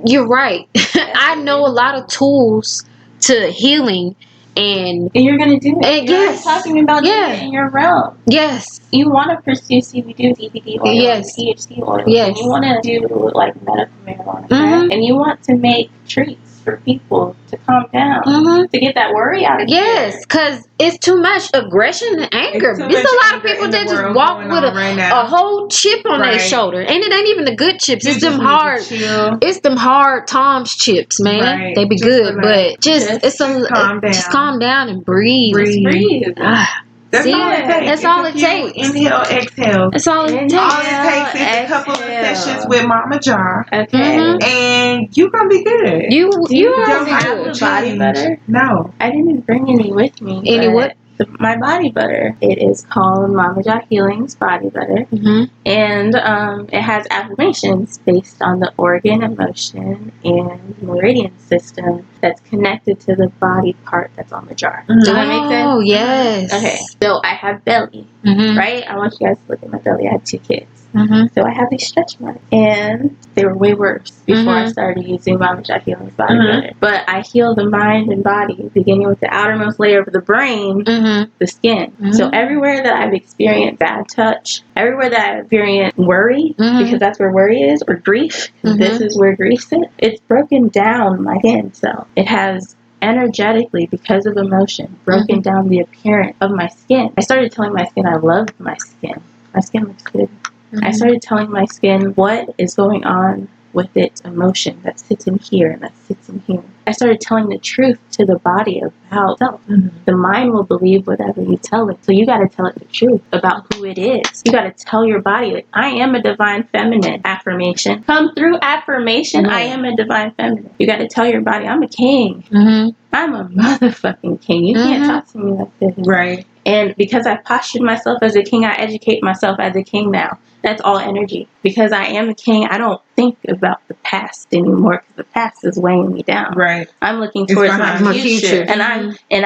you're right. I know a lot of tools to healing. And you're going to do it. And you're talking about doing it in your realm. Yes. You want to pursue CBD, CBD oil, THC oil. Yes. And you want to do like medical marijuana. Right? And you want to make treats for people to calm down, to get that worry out of you. Yes, because it's too much aggression and anger. There's a lot of people that just walk with a whole chip on their shoulder. And it ain't even the good chips. It's them hard. It's them hard Tom's chips, man. Right. They be good, but just calm down and breathe. Breathe. That's all it takes. That's all it takes. Inhale, exhale. That's all it takes. All it takes is a couple of sessions with MamaJah. Okay. And you gonna be good. You don't have the body butter? No. I didn't bring any with me. Any what? My body butter. It is called MamaJah Healing's Body Butter. And it has affirmations based on the organ, emotion, and meridian system that's connected to the body part that's on the jar. Does that make sense? Oh, yes. Okay. So I have belly, right? I want you guys to look at my belly. I have 2 kids. So I have these stretch marks. And they were way worse before I started using MamaJah Healing's Body Butter. But I heal the mind and body, beginning with the outermost layer of the brain, the skin. So everywhere that I've experienced bad touch, everywhere that I've experienced worry, because that's where worry is, or grief, this is where grief sits, it's broken down my skin. So it has energetically, because of emotion, broken down the appearance of my skin. I started telling my skin I loved my skin. My skin looks good. I started telling my skin what is going on with its emotion that sits in here and that sits in here. I started telling the truth to the body about itself. The mind will believe whatever you tell it. So you got to tell it the truth about who it is. You got to tell your body, like, I am a divine feminine. Affirmation. Come through affirmation. I am a divine feminine. You got to tell your body, I'm a king. I'm a motherfucking king. You can't talk to me like this. Right. And because I postured myself as a king, I educate myself as a king now. That's all energy. Because I am a king, I don't think about the past anymore because the past is weighing me down. Right. I'm looking towards my future. And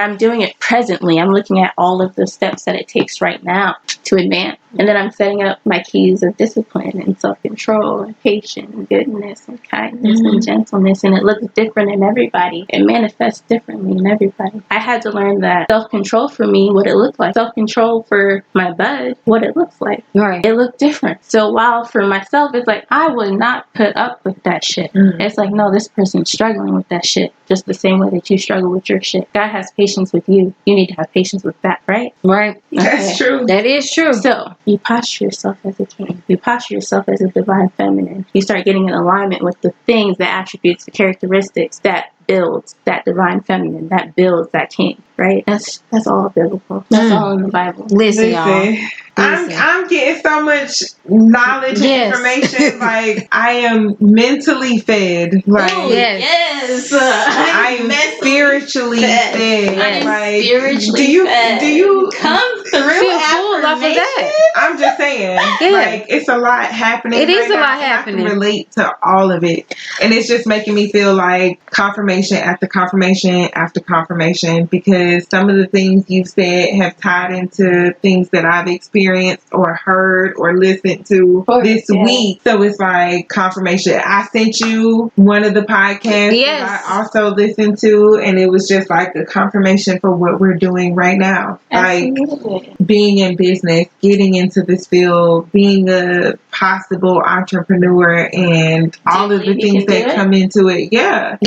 I'm doing it presently. I'm looking at all of the steps that it takes right now to advance. And then I'm setting up my keys of discipline and self-control and patience and goodness and kindness and gentleness. And it looks different in everybody. It manifests differently in everybody. I had to learn that self-control for me, what it looked like. Self-control for my bud, what it looks like. Right. It looked different. born. So while for myself, it's like, I would not put up with that shit. It's like, no, this person's struggling with that shit just the same way that you struggle with your shit. God has patience with you. You need to have patience with that, right? Right. Okay. That's true. That is true. So you posture yourself as a king. You posture yourself as a divine feminine. You start getting in alignment with the things, the attributes, the characteristics that builds that divine feminine, that builds that king, right? That's all biblical. That's all in the Bible. Listen, y'all. I'm getting so much knowledge and information. Like, I am mentally fed. Like, yes. I am spiritually fed. I'm Like, spiritually fed. Do you come through feel full off of that? I'm just saying, like, it's a lot happening. It is right a now, lot happening. I can relate to all of it, and it's just making me feel like confirmation after confirmation after confirmation, because some of the things you've said have tied into things that I've experienced or heard or listened to this week. So it's like confirmation. I sent you one of the podcasts that I also listened to, and it was just like a confirmation for what we're doing right now. Absolutely. Like being in business, getting into this field, being a possible entrepreneur, and all of the things that come into it. Yeah.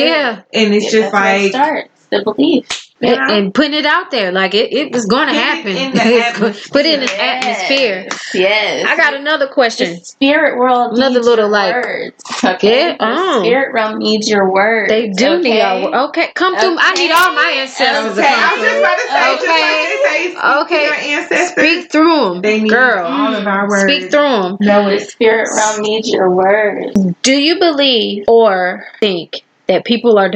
And it's just like start the belief. And putting it out there, like it was going to happen. Put it in the atmosphere. Yes. I got another question. The spirit world another needs little your like words. Okay. The spirit realm needs your words. They do need our okay. Come through. I need all my ancestors to come I was just about to say, just like they say, your ancestors. Speak through them. They need all of our words. Speak through them. No, the spirit realm needs your words. Do you believe or think that people are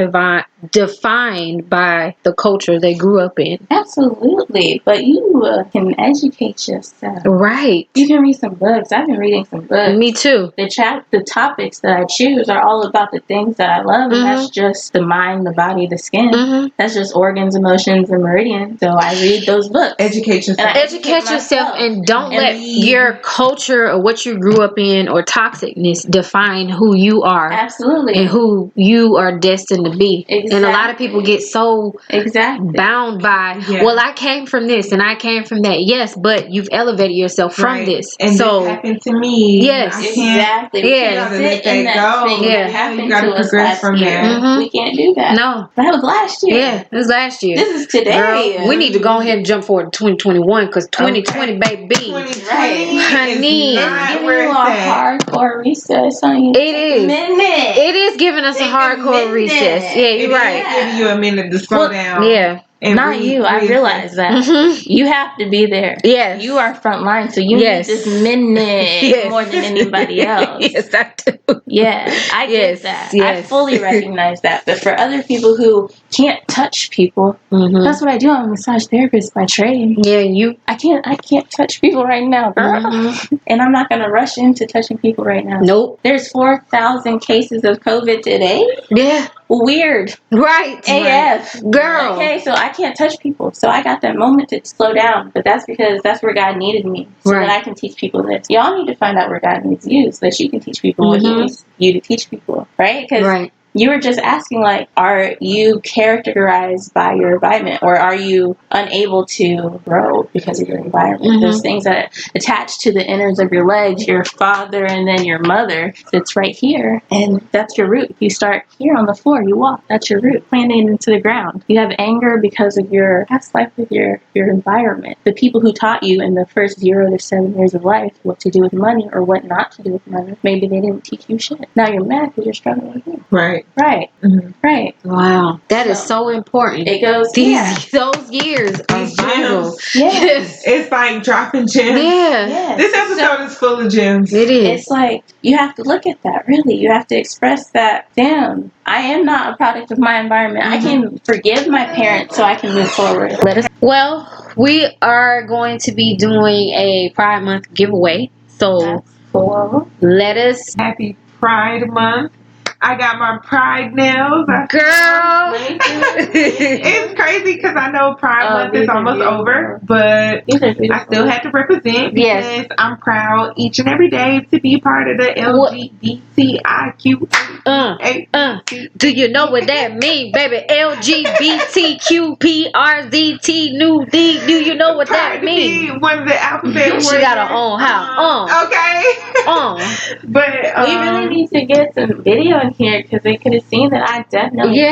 defined by the culture they grew up in? Absolutely, but you can educate yourself. Right. You can read some books. I've been reading some books. Me too. The topics that I choose are all about the things that I love, and that's just the mind, the body, the skin. That's just organs, emotions, and meridians. So I read those books. Educate yourself. Educate yourself, and don't let your culture or what you grew up in or toxicness define who you are. Absolutely. And who you are destined to be. Exactly. And a lot of people get so bound by, well, I came from this and I came from that. Yes, but you've elevated yourself from this. And so this happened to me. Yes. Exactly. We can't sit in that thing that happened to us last year. We can't do that. No. That was last year. Yeah, it was last year. This is today. Girl, we need to go ahead and jump forward to 2021 because 2020, baby. 2020 honey. It's giving you a hardcore recess on you. It is. It is giving us a hardcore recess. Yeah, you're right. Giving you a minute to slow down. Yeah. And not you. I realize that. You have to be there. Yes. You are front line, so you need this minute more than anybody else. Yes, I do. Yeah, I get that. I fully recognize that. But for other people who can't touch people, that's what I do. I'm a massage therapist by trade. Yeah, I can't touch people right now, girl. And I'm not going to rush into touching people right now. Nope. There's 4,000 cases of COVID today. Yeah. Weird. Right. AF. Girl. Okay, so I can't touch people. So I got that moment to slow down. But that's because that's where God needed me. So that I can teach people this. Y'all need to find out where God needs you so that you can teach people what He needs you to teach people. Right? Because you were just asking, like, are you characterized by your environment, or are you unable to grow because of your environment? Those things that attach to the innards of your legs, your father and then your mother, it's right here, and that's your root. You start here on the floor, you walk, that's your root, planted into the ground. You have anger because of your past life with your environment. The people who taught you in the first 0 to 7 years of life what to do with money or what not to do with money, maybe they didn't teach you shit. Now you're mad because you're struggling with it. Right. Right. Wow. That is so important. It goes those years are vital. Yes. It's like dropping gems. Yeah. This episode is full of gems. It is. It's like you have to look at that, really. You have to express that, damn, I am not a product of my environment. I can forgive my parents so I can move forward. Well, we are going to be doing a Pride Month giveaway. So let us Happy Pride Month. I got my Pride nails. Girl. It's crazy because I know Pride Month is almost over, but I still had to represent because I'm proud each and every day to be part of the LGBTIQ Do you know what that mean, baby? LGBTQPRZT new D. Do you know what that mean? One of the alphabet words. She got her own house. Okay. But we really need to get some video in here because they could have seen that I definitely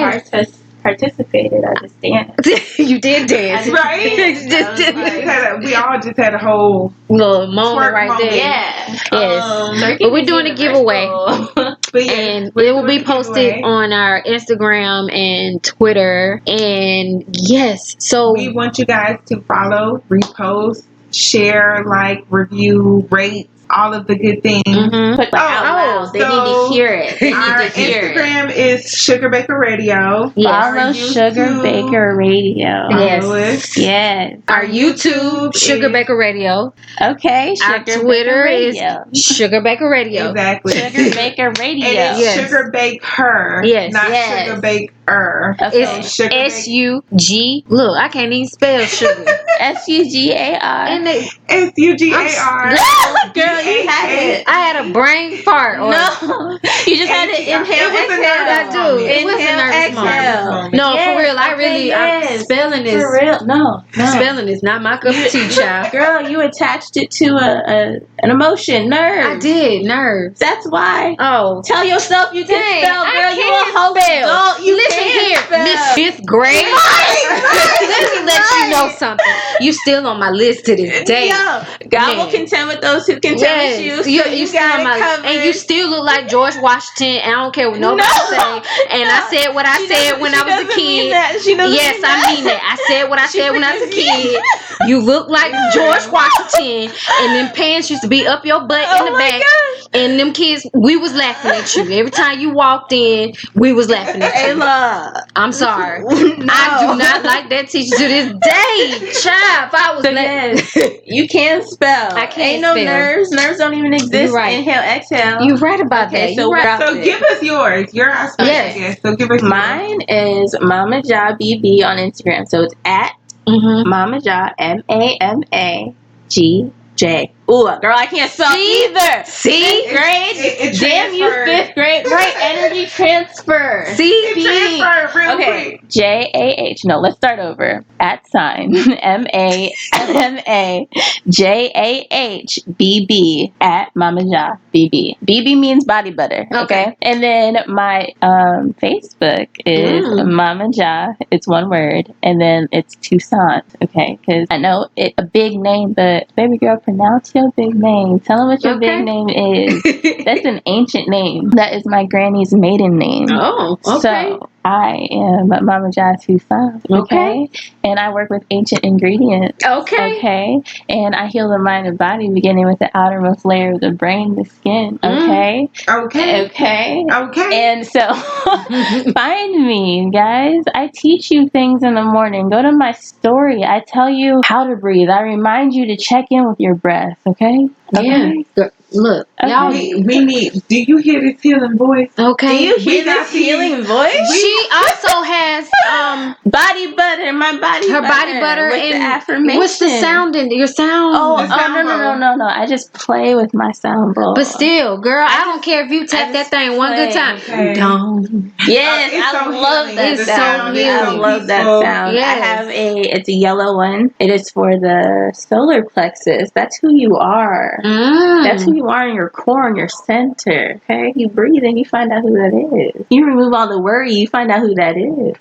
participated. I just danced. You did dance, right? We all just had a whole little moment right there. Yeah. Yes. But we're doing a giveaway. And it will be posted on our Instagram and Twitter. And yes, so we want you guys to follow, repost, share, like, review, rate, all of the good things. Put out loud. They need to hear it. Our Instagram is SugarBakeHerRadio. Follow SugarBakeHerRadio. Yes. Our YouTube, SugarBakeHerRadio. Okay. Our Twitter is SugarBakeHerRadio. Exactly. SugarBakeHerRadio. It is SugarBakeHer. Yes. Not SugarBakeHer. It's SUG. Look, I can't even spell sugar. SUGAR. SUGAR. Girl, you had it. I had a brain fart. No, you just had to inhale, exhale. I do. It was a nervous moment. No, for real. I'm spelling this. For real, no. Spelling is not my cup of tea, child. Girl, you attached it to an emotion, nerves. I did, nerves. That's why. Oh, tell yourself you can spell, girl. You a whole adult. You listen here, Miss Fifth Grade. Let me let you know something. You still on my list to this day. Yo, God will contend with those who contend with you. So you still on my list, and you still look like George Washington. I don't care what nobody say. And I said what I said when I was a kid. Yes, I mean that. I said what I said when I was a kid. You look like George Washington, and them pants used to be up your butt in the back. And them kids, we was laughing at you every time you walked in. We was laughing at you. I'm sorry. I do not like that teacher to this day. Child, if I was you can't spell. I can't Ain't no spell. nerves. Nerves don't even exist. Right. Inhale, exhale. You're right about that. So, so give us yours. You're our special guest. So give us mine is MamaJah BB on Instagram. So it's at MamaJah MAMAGJ. Ooh, girl, I can't spell either. See? Grade. Damn you, fifth grade. Right, energy transfer. See? Transfer real quick. JAH. No, let's start over. @ MAMAJAHBB at MamaJah BB. BB means body butter. Okay. And then my Facebook is MamaJah. It's one word. And then it's Toussaint. Okay. Because I know it's a big name, but baby girl, pronounce your big name. Tell them what your big name is. That's an ancient name. That is my granny's maiden name. Oh, okay. So I am MamaJah Toussaint. Okay. And I work with ancient ingredients. Okay. And I heal the mind and body, beginning with the outermost layer of the brain, the skin. Okay. And so find me, guys. I teach you things in the morning. Go to my story. I tell you how to breathe. I remind you to check in with your breath. Okay. Yeah. Look, y'all. We need. Do you hear this healing voice? Okay. Do you hear this healing voice? She also has body butter. My body. Her butter body butter with and the affirmation. What's the sound in your sound? No. I just play with my sound bowl. But still, girl, I don't care if you tap that thing one good time. Don't. Yes, I love that sound. I love that sound. Yes. I have it's a yellow one. It is for the solar plexus. That's who you are. That's who you are in your core, in your center. Okay, you breathe and you find out who that is. You remove all the worry, you find out who that is.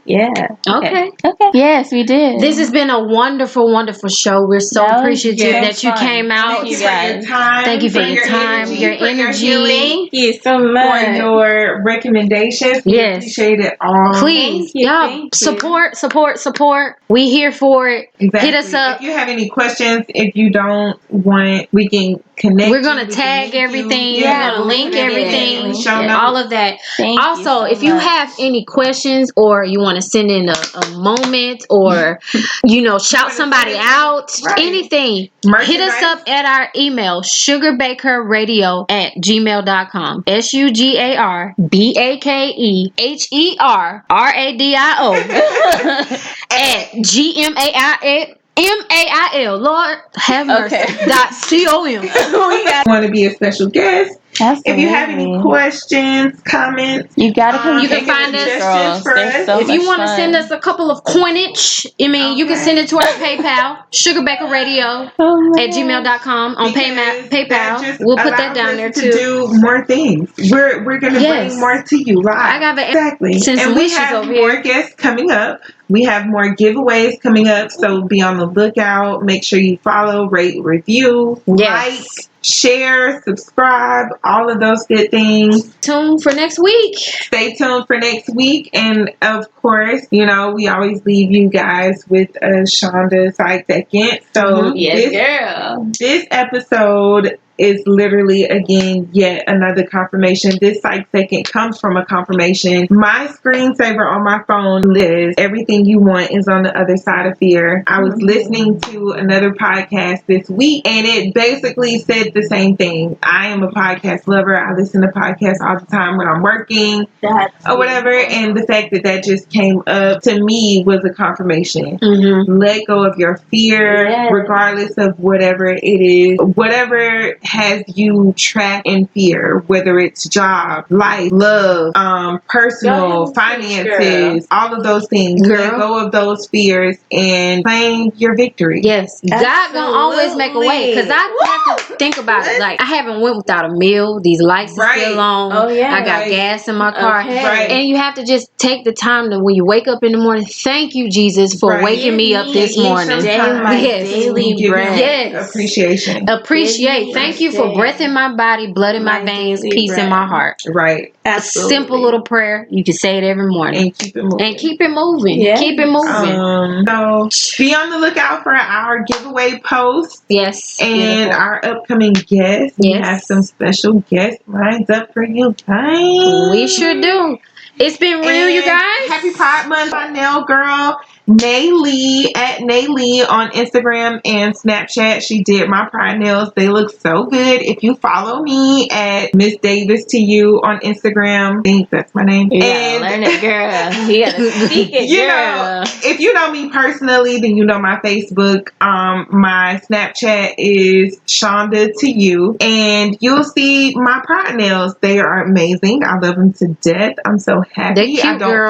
Yeah. Okay. Yes, we did. This has been a wonderful, wonderful show. We're so appreciative that you came out. Thank you for your time. Thank you for your time, your energy. Thank you so much for your recommendations. We appreciate it all. Please, y'all, support. We here for it. Exactly. Hit us up. If you have any questions, if you don't want, we can connect. We're gonna tag everything. We're gonna link everything. All of that. Also, if you have any questions or you want to send in a moment or shout somebody out, anything, hit us up at our email SugarBakeHerRadio@gmail.com. SugarBakeHerRadio @GMAIL. Lord have mercy. .com. We want to be a special guest. Absolutely. If you have any questions, comments, you gotta come. You can find us, for us. So if you much want to fun. send us a couple of coinage, you can send it to our PayPal, SugarBakeHerRadio at gmail.com on PayPal. We'll put that down there too. To do more things. We're going to bring more to you live. I got exactly. And we have more guests coming up. We have more giveaways coming up, so be on the lookout. Make sure you follow, rate, review, like, share, subscribe, all of those good things. Tune for next week. Stay tuned for next week. And of course, we always leave you guys with a Shonda side second. So this episode is literally, again, yet another confirmation. This side second comes from a confirmation. My screensaver on my phone lists everything you want is on the other side of fear. I was listening to another podcast this week, and it basically said the same thing. I am a podcast lover. I listen to podcasts all the time when I'm working or whatever, and the fact that just came up to me was a confirmation. Let go of your fear, regardless of whatever it is, whatever has you trapped in fear, whether it's job, life, love, personal, finances, all of those things. Let go of those fears and claim your victory. Yes. God gonna always make a way, because I have to think about it. Like, I haven't went without a meal. These lights are still on. I got gas in my car. And you have to just take the time to, when you wake up in the morning, thank you, Jesus, for waking me up this morning. Daily bread. Yes. Appreciation. Thank you for breath in my body, blood in my veins, peace in my heart. Right. Absolutely. A simple little prayer. You can say it every morning. And keep it moving. Yes. Keep it moving. So be on the lookout for our giveaway post. Yes. And our upcoming guests. We have some special guests lined up for you guys. We sure do. It's been real, you guys. Happy Pride Month, my nail girl, Naylee at Naylee on Instagram and Snapchat. She did my pride nails. They look so good. If you follow me at Miss Davis to You on Instagram, I think that's my name. You gotta learn it, girl. You gotta speak it, girl. If you know me personally, then you know my Facebook. My Snapchat is Shonda to You, and you'll see my pride nails. They are amazing. I love them to death. I'm so happy. They're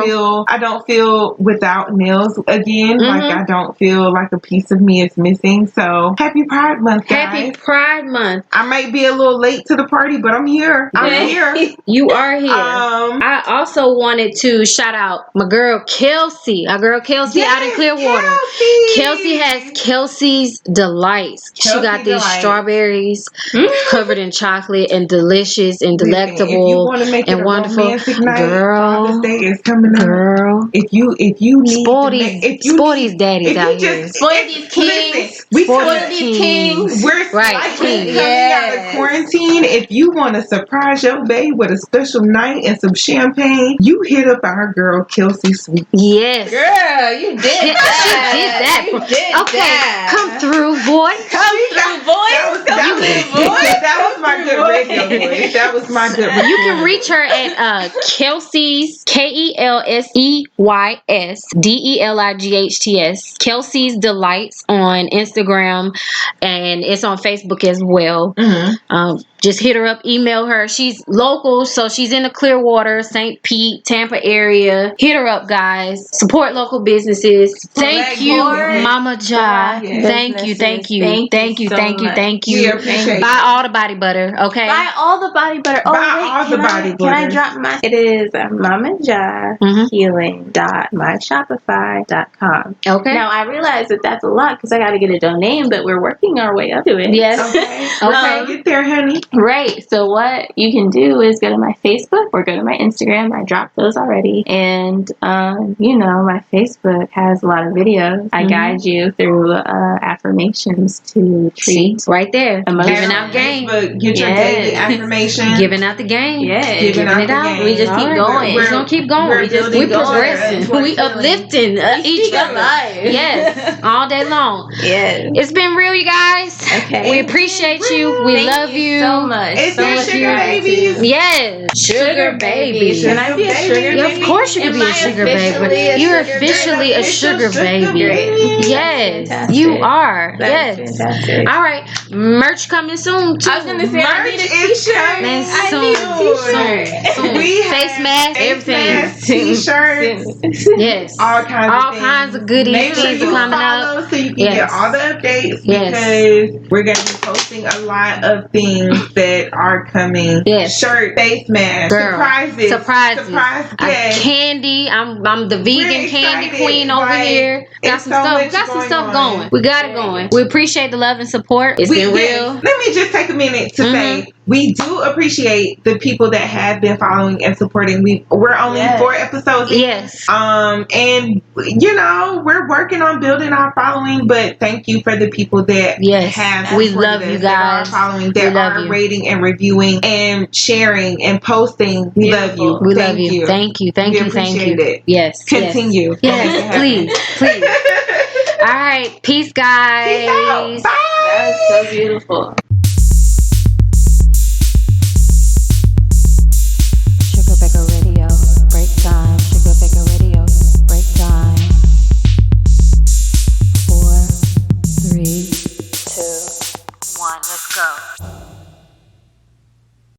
cute, I don't feel without nails again. Like, I don't feel like a piece of me is missing. So happy Pride Month, guys. Happy Pride Month. I might be a little late to the party, but I'm here. I'm here. You are here. I also wanted to shout out my girl Kelsey. Our girl Kelsey out in Clearwater. Kelsey has Kelsey's Delights. She got these strawberries covered in chocolate and delicious and delectable and wonderful. Girl, Day is coming up. Girl, if you need spoil these daddies out here. Spoil these kings. Spoil these kings. We're coming out of quarantine. If you want to surprise your baby with a special night and some champagne, you hit up our girl Kelsey Sweet. Yes, girl, you did that. She did that. You did that. Come through, boy. That was my good radio voice. That was my good radio. You can reach her at Kelsey's KelseySDelights Kelsey's Delights on Instagram, and it's on Facebook as well. Just hit her up, email her. She's local, so she's in the Clearwater, St. Pete, Tampa area. Hit her up, guys. Support local businesses. Thank you, MamaJah. Thank you. We appreciate Buy all the body butter, okay? Buy all the body butter. Can I drop my? It is MamaJah healing.myshopify.com. Okay. Now I realize that that's a lot because I got to get a domain, but we're working our way up to it. Yes. Okay. Get there, honey. Right. So what you can do is go to my Facebook or go to my Instagram. I dropped those already. And, my Facebook has a lot of videos. I guide you through affirmations to treat. Right there. Giving out game. Get your daily affirmation. Giving out the game. Yeah. Giving it out. We just keep going. We're going to keep going. We're progressing. We uplifting each other. Yes. All day long. Yes. It's been real, you guys. Okay. We appreciate you. We love you. So so much. Is so there much sugar babies? Yes, sugar baby. Can I be a sugar baby? Yeah, of course you can be a sugar baby. You're officially a sugar baby. Yes, fantastic. you are. That's Yes. fantastic. All right, merch coming soon too. I was gonna say I Merch need a is t-shirt. Man, I soon, need a t-shirt. soon. We Face have mask, face everything. masks, t-shirts, Yes, all kinds of goodies. Make sure Things you coming up. follow so you can get all the updates Yes. because we're gonna be posting a lot of things that are coming. Yes. Shirt, face mask, Girl. surprise guests. Candy. I'm the vegan candy excited. queen over Like, here. Got it's some so stuff. much Got some going stuff on. going. We got it going. We appreciate the love and support. It's been real. Let me just take a minute to say we do appreciate the people that have been following and supporting. We're only 4 episodes in. Yes. And you know, we're working on building our following, but thank you for the people that have we supported love us, you that guys. are following, that are rating and reviewing and sharing and posting. We love you. We love you. Thank you. Thank we you. Thank appreciate you. it. Yes. Continue. Yes. Please. All right. Peace, guys. Peace out. Bye. That was so beautiful. SugarBakeHerRadio, break time. SugarBakeHerRadio, break time. 4, 3, 2, 1, let's go.